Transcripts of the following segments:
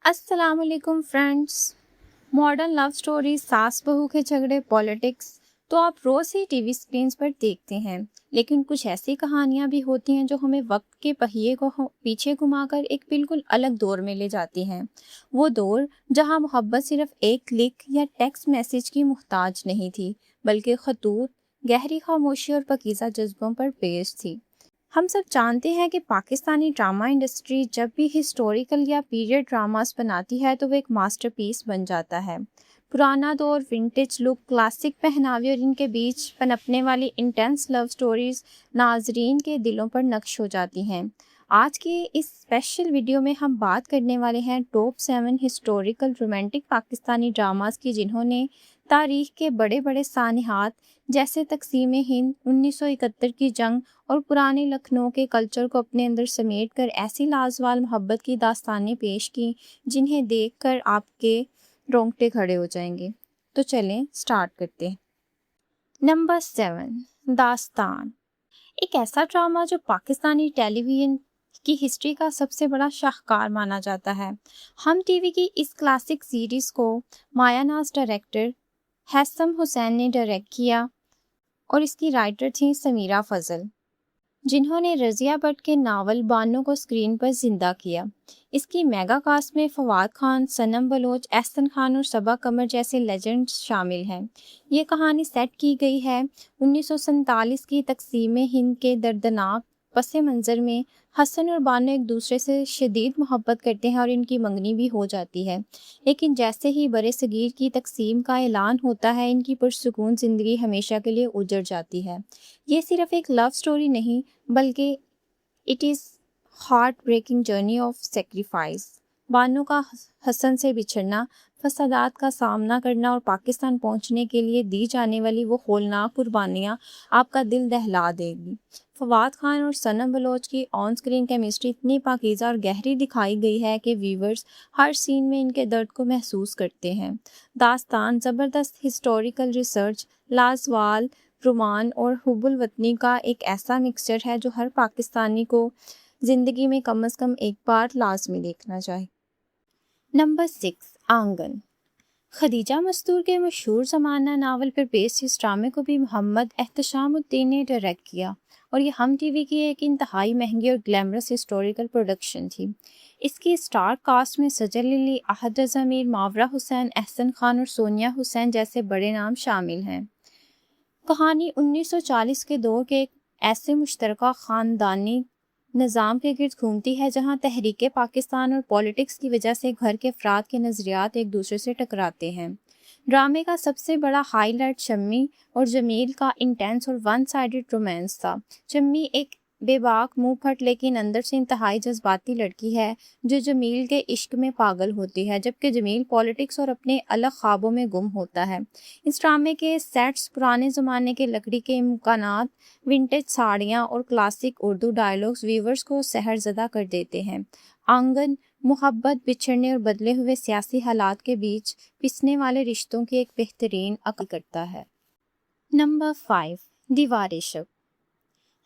अस्सलाम वालेकुम friends. Modern love stories, सास बहू के झगड़े, पॉलिटिक्स तो आप रोज़ ही टीवी स्क्रीन्स पर देखते हैं, लेकिन कुछ ऐसी कहानियां भी होती हैं जो हमें वक्त के पहिए को पीछे घुमाकर एक बिल्कुल अलग दौर में ले जाती हैं। वो दौर जहां मोहब्बत सिर्फ एक क्लिक या टेक्स्ट मैसेज की मुहताज नहीं थी, बल्कि खतूत, गहरी खामोशी और पाकीज़ा जज्बों पर बेस्ड थी। हम सब जानते हैं कि पाकिस्तानी ड्रामा इंडस्ट्री जब भी हिस्टोरिकल या पीरियड ड्रामास बनाती है तो वो एक मास्टरपीस बन जाता है। पुराना दौर, विंटेज लुक, क्लासिक पहनावे और इनके बीच पनपने वाली इंटेंस लव स्टोरीज नाजरीन के दिलों पर नक्श हो जाती हैं। आज के इस स्पेशल वीडियो में हम बात करने वाले हैं top 7 historical romantic Pakistani dramas की, जिन्होंने तारीख के बड़े बड़े सानिहात जैसे तकसीम हिंद, 1971 की जंग और पुराने लखनऊ के कल्चर को अपने अंदर समेट कर ऐसी लाजवाब मोहब्बत की दास्तानें पेश की जिन्हें देखकर आपके रोंगटे खड़े हो जाएंगे। तो चलें स्टार्ट करते हैं। नंबर 7, दास्तान। एक ऐसा ड्रामा जो पाकिस्तानी टेलीविजन की हिस्ट्री का सबसे बड़ा शाहकार माना जाता है। हम टीवी की इस क्लासिक सीरीज को मायानाज डायरेक्टर हैसम हुसैन ने डायरेक्ट किया और इसकी राइटर थी समीरा फजल, जिन्होंने रज़िया भट्ट के नावल बानो को स्क्रीन पर जिंदा किया। इसकी मेगा कास्ट में फवाद खान, सनम बलोच, एहसन खान और सबा कमर जैसे लेजेंड्स शामिल हैं। ये कहानी सेट की गई है 1947 की तकसीम हिंद के दर्दनाक पस मंज़र में। हसन और बानो एक दूसरे से शदीद मोहब्बत करते हैं और इनकी मंगनी भी हो जाती है, लेकिन जैसे ही बरे सगीर की तकसीम का ऐलान होता है, इनकी पुरसुकून ज़िंदगी हमेशा के लिए उजड़ जाती है। ये सिर्फ एक लव स्टोरी नहीं, बल्कि it is heart breaking journey of sacrifice. Bano का हसन से बिछड़ना, फसादात का सामना करना और पाकिस्तान पहुंचने के लिए दी जाने वाली वो होलनाक कुर्बानियाँ आपका दिल दहला देगी। फवाद खान और सनम बलोच की ऑन स्क्रीन केमिस्ट्री इतनी पाकीज़ा और गहरी दिखाई गई है कि व्यूवर्स हर सीन में इनके दर्द को महसूस करते हैं। दास्तान ज़बरदस्त हिस्टोरिकल रिसर्च, लाजवाब रोमान और हुब्बुल वतनी का एक ऐसा मिक्सचर है जो हर पाकिस्तानी को ज़िंदगी में कम से कम एक बार लाजमी देखना चाहिए। नंबर 6, आंगन। खदीजा मस्तूर के मशहूर ज़माना नावल पर बेस्ड इस ड्रामे को भी मोहम्मद एहतशामुद्दीन ने डायरेक्ट किया और ये हम टीवी की एक इंतहाई महंगी और ग्लैमरस हिस्टोरिकल प्रोडक्शन थी। इसकी स्टार कास्ट में सजल अली, अहद ज़मीर, मावरा हुसैन, एहसन खान और सोनिया हुसैन जैसे बड़े नाम शामिल हैं। कहानी 1940 के दौर के एक ऐसे मुश्तरका ख़ानदानी निज़ाम के गिर्द घूमती है जहां तहरीक पाकिस्तान और पॉलिटिक्स की वजह से घर के अफराद के नज़रियात एक दूसरे से टकराते हैं। ड्रामे का सबसे बड़ा हाईलाइट शम्मी और जमील का इंटेंस और वन साइडेड रोमांस था। शम्मी एक बेबाक, मुंह फट लेकिन अंदर से इंतहाई जज्बाती लड़की है जो जमील के इश्क में पागल होती है, जबकि जमील पॉलिटिक्स और अपने अलग ख्वाबों में गुम होता है। इस ड्रामे के सेट्स पुराने ज़माने के लकड़ी के इम्कानात, विंटेज साड़ियाँ और क्लासिक उर्दू डायलॉग्स व्यूवर्स को सहरज़दा कर देते हैं। आंगन मोहब्बत, बिछड़ने और बदले हुए सियासी हालात के बीच पिसने वाले रिश्तों की एक बेहतरीन अक्ल करता है। नंबर 5, दीवार इश्क।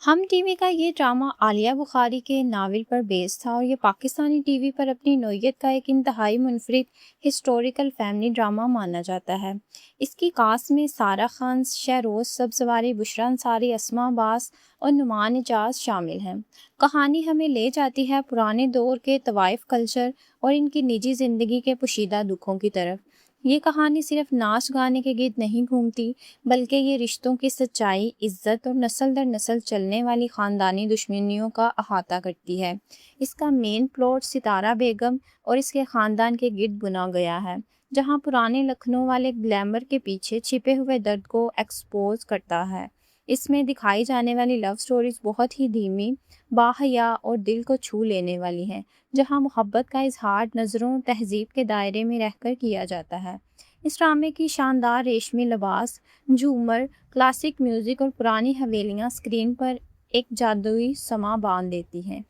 हम टीवी का ये ड्रामा आलिया बुखारी के नावल पर बेस्ड था और ये पाकिस्तानी टीवी पर अपनी नोयत का एक इंतहाई मुनफरिद हिस्टोरिकल फैमिली ड्रामा माना जाता है। इसकी कास्ट में सारा खान, शहरोज सब्ज़वारी, बुशरा अंसारी, अस्मा अब्बास और नुमान एजाज शामिल हैं। कहानी हमें ले जाती है पुराने दौर के तवाइफ कल्चर और इनकी निजी ज़िंदगी के पोशीदा दुखों की तरफ। ये कहानी सिर्फ नाच गाने के गीत नहीं घूमती, बल्कि ये रिश्तों की सच्चाई, इज्जत और नस्ल दर नस्ल चलने वाली ख़ानदानी दुश्मनियों का अहाता करती है। इसका मेन प्लॉट सितारा बेगम और इसके ख़ानदान के गिर्द बुना गया है, जहां पुराने लखनऊ वाले ग्लैमर के पीछे छिपे हुए दर्द को एक्सपोज करता है। इसमें दिखाई जाने वाली लव स्टोरीज बहुत ही धीमी, बाहया और दिल को छू लेने वाली हैं, जहां मोहब्बत का इजहार नज़रों तहजीब के दायरे में रहकर किया जाता है। इस ड्रामे की शानदार रेशमी लिबास, झूमर, क्लासिक म्यूज़िक और पुरानी हवेलियाँ स्क्रीन पर एक जादुई समा बांध देती हैं।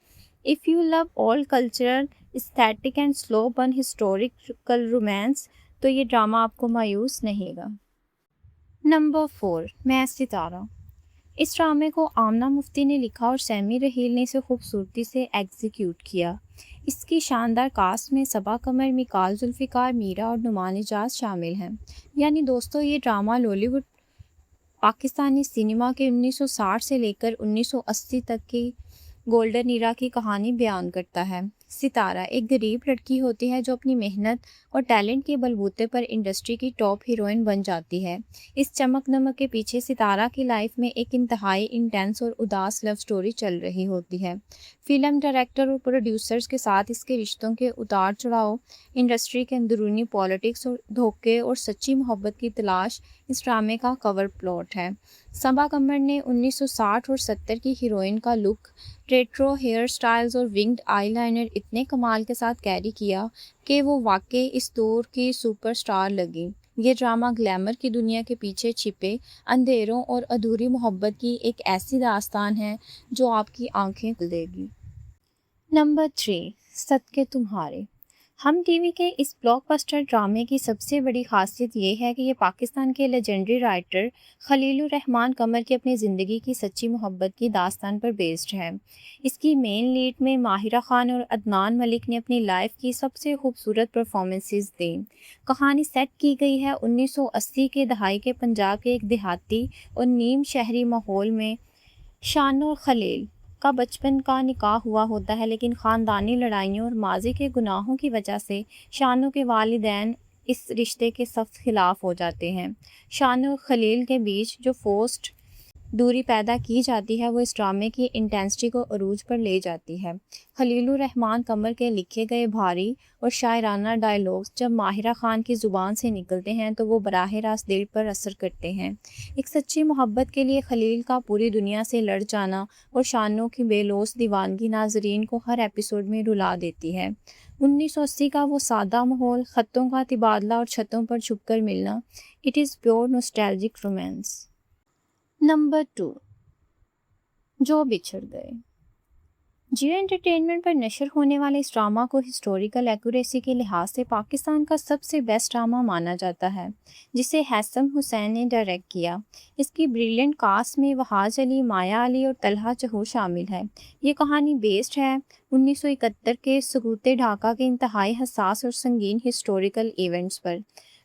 If you love all cultural aesthetic and slow burn historical romance, तो ये ड्रामा आपको मायूस नहीं होगा। नंबर 4, मैं सितारा। इस ड्रामे को आमना मुफ्ती ने लिखा और सैमी रहील ने इसे खूबसूरती से एग्जीक्यूट किया। اس کی شاندار کاسٹ میں صبا قمر، میکال ذوالفقار، میرا اور نعمان اعجاز شامل ہیں۔ یعنی دوستو، یہ drama lolly would Pakistani cinema کے 1960 سے لے کر 1980 تک کی گولڈن ایرا کی کہانی بیان کرتا ہے۔ ستارہ ایک غریب لڑکی ہوتی ہے جو اپنی محنت اور ٹیلنٹ کے بلبوتے پر انڈسٹری کی ٹاپ ہیروئن بن جاتی ہے۔ اس چمک دمک کے پیچھے ستارہ کی لائف میں ایک انتہائی انٹینس اور اداس لو سٹوری چل رہی ہوتی ہے۔ فلم ڈائریکٹر اور پروڈیوسرز کے ساتھ اس کے رشتوں کے اتار چڑھاؤ، انڈسٹری کے اندرونی پالیٹکس اور دھوکے اور سچی محبت کی تلاش اس ڈرامے کا کور پلاٹ ہے۔ صبا قمر نے 1960 اور 70 کی ہیروئن کا لک، ریٹرو ہیئر سٹائلز اور ونگڈ آئی لائنر اتنے کمال کے ساتھ کیری کیا کہ وہ واقعی اس دور کی سپر سٹار لگی۔ یہ ڈرامہ گلیمر کی دنیا کے پیچھے چھپے اندھیروں اور ادھوری محبت کی ایک ایسی داستان ہے جو آپ کی آنکھیں کھول دے گی۔ نمبر 3، صدقے تمہارے۔ ہم ٹی وی کے اس بلاک بسٹر ڈرامے کی سب سے بڑی خاصیت یہ ہے کہ یہ پاکستان کے لیجنڈری رائٹر خلیل الرحمان قمر کی اپنی زندگی کی سچی محبت کی داستان پر بیسڈ ہے۔ اس کی مین لیڈ میں ماہرہ خان اور عدنان ملک نے اپنی لائف کی سب سے خوبصورت پرفارمنسز دیں۔ کہانی سیٹ کی گئی ہے 1980 کے دہائی کے پنجاب کے ایک دیہاتی اور نیم شہری ماحول میں۔ شانو اور خلیل کا بچپن کا نکاح ہوا ہوتا ہے، لیکن خاندانی لڑائیوں اور ماضی کے گناہوں کی وجہ سے شانو کے والدین اس رشتے کے سخت خلاف ہو جاتے ہیں۔ شانو اور خلیل کے بیچ جو فورسڈ دوری پیدا کی جاتی ہے وہ اس ڈرامے کی انٹینسٹی کو عروج پر لے جاتی ہے۔ خلیل الرحمان قمر کے لکھے گئے بھاری اور شاعرانہ ڈائیلاگز جب ماہرہ خان کی زبان سے نکلتے ہیں تو وہ براہ راست دل پر اثر کرتے ہیں۔ ایک سچی محبت کے لیے خلیل کا پوری دنیا سے لڑ جانا اور شانو کی بے لوث دیوانگی ناظرین کو ہر ایپیسوڈ میں رلا دیتی ہے۔ 1980 کا وہ سادہ ماحول، خطوں کا تبادلہ اور چھتوں پر چھپ کر ملنا، it is pure nostalgic romance. Number 2، جو بچھڑ گئے۔ جیو انٹرٹینمنٹ پر نشر ہونے والے اس ڈرامہ کو ہسٹوریکل ایکوریسی کے لحاظ سے پاکستان کا سب سے بیسٹ ڈرامہ مانا جاتا ہے، جسے ہیثم حسین نے ڈائریکٹ کیا۔ اس کی بریلینٹ کاسٹ میں وہاج علی، مایا علی اور طلحہ چہو شامل ہے۔ یہ کہانی بیسڈ ہے 1971 کے سقوط ڈھاکہ کے انتہائی حساس اور سنگین ہسٹوریکل ایونٹس پر۔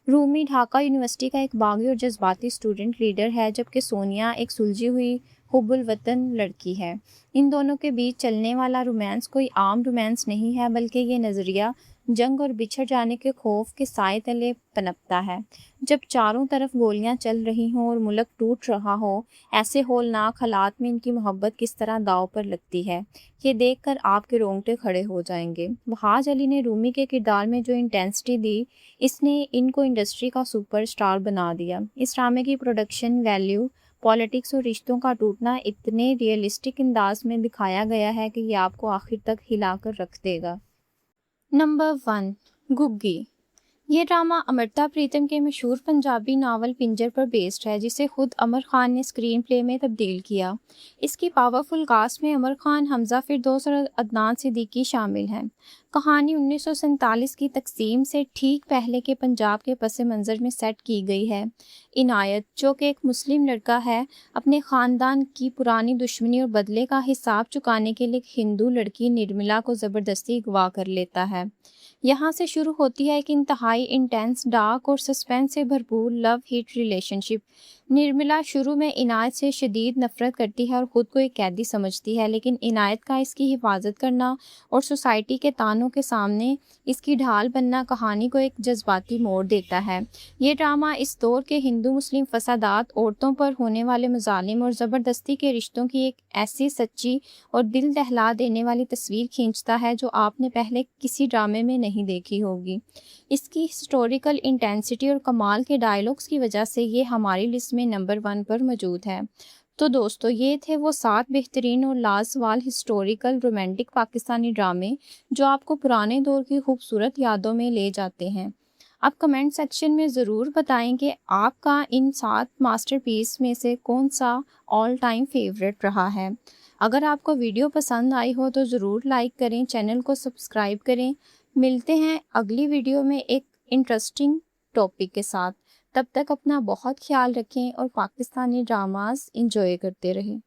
رومی ڈھاکہ یونیورسٹی کا ایک باغی اور جذباتی اسٹوڈنٹ لیڈر ہے، جبکہ سونیا ایک سلجھی ہوئی حب الوطن لڑکی ہے۔ ان دونوں کے بیچ چلنے والا رومانس کوئی عام رومانس نہیں ہے، بلکہ یہ نظریہ جنگ اور بچھڑ جانے کے خوف کے سائے تلے پنپتا ہے۔ جب چاروں طرف گولیاں چل رہی ہوں اور ملک ٹوٹ رہا ہو، ایسے ہولناک حالات میں ان کی محبت کس طرح داؤ پر لگتی ہے، یہ دیکھ کر آپ کے رونگٹے کھڑے ہو جائیں گے۔ وہاج علی نے رومی کے کردار میں جو انٹینسٹی دی، اس نے ان کو انڈسٹری کا سپر سٹار بنا دیا۔ اس ڈرامے کی پروڈکشن ویلیو، پالیٹکس اور رشتوں کا ٹوٹنا اتنے ریئلسٹک انداز میں دکھایا گیا ہے کہ یہ آپ کو آخر تک ہلا کر رکھ دے گا۔ نمبر 1، گگی۔ یہ ڈرامہ امرتا پریتم کے مشہور پنجابی ناول پنجر پر بیسڈ ہے، جسے خود عمر خان نے اسکرین پلے میں تبدیل کیا۔ اس کی پاورفل کاسٹ میں عمر خان، حمزہ فردوس اور عدنان صدیقی شامل ہیں۔ کہانی 1947 کی تقسیم سے ٹھیک پہلے کے پنجاب کے پس منظر میں سیٹ کی گئی ہے۔ عنایت، جو کہ ایک مسلم لڑکا ہے، اپنے خاندان کی پرانی دشمنی اور بدلے کا حساب چکانے کے لیے ایک ہندو لڑکی نرملا کو زبردستی اغوا کر لیتا ہے۔ یہاں سے شروع ہوتی ہے ایک انتہائی انٹینس، ڈارک اور سسپینس سے بھرپور لو ہیٹ ریلیشن شپ۔ نرملا شروع میں عنایت سے شدید نفرت کرتی ہے اور خود کو ایک قیدی سمجھتی ہے، لیکن عنایت کا اس کی حفاظت کرنا اور سوسائٹی کے تانوں کے سامنے اس کی ڈھال بننا کہانی کو ایک جذباتی موڑ دیتا ہے۔ یہ ڈرامہ اس دور کے ہندو مسلم فسادات، عورتوں پر ہونے والے مظالم اور زبردستی کے رشتوں کی ایک ایسی سچی اور دل دہلا دینے والی تصویر کھینچتا ہے جو آپ نے پہلے کسی ڈرامے میں نہیں دیکھی ہوگی۔ اس کی ہسٹوریکل انٹینسٹی اور کمال کے ڈائیلاگز کی وجہ سے یہ ہماری لسٹ میں نمبر 1 پر موجود ہے۔ تو دوستو، یہ تھے وہ 7 بہترین اور لازوال ہسٹوریکل رومانٹک پاکستانی ڈرامے جو آپ کو پرانے دور کی خوبصورت یادوں میں لے جاتے ہیں۔ آپ کمنٹ سیکشن میں ضرور بتائیں کہ آپ کا ان 7 ماسٹر پیس میں سے کون سا آل ٹائم فیوریٹ رہا ہے۔ اگر آپ کو ویڈیو پسند آئی ہو تو ضرور لائک کریں، چینل کو سبسکرائب کریں۔ ملتے ہیں اگلی ویڈیو میں ایک انٹرسٹنگ ٹاپک کے ساتھ۔ تب تک اپنا بہت خیال رکھیں اور پاکستانی ڈراماز انجوائے کرتے رہیں۔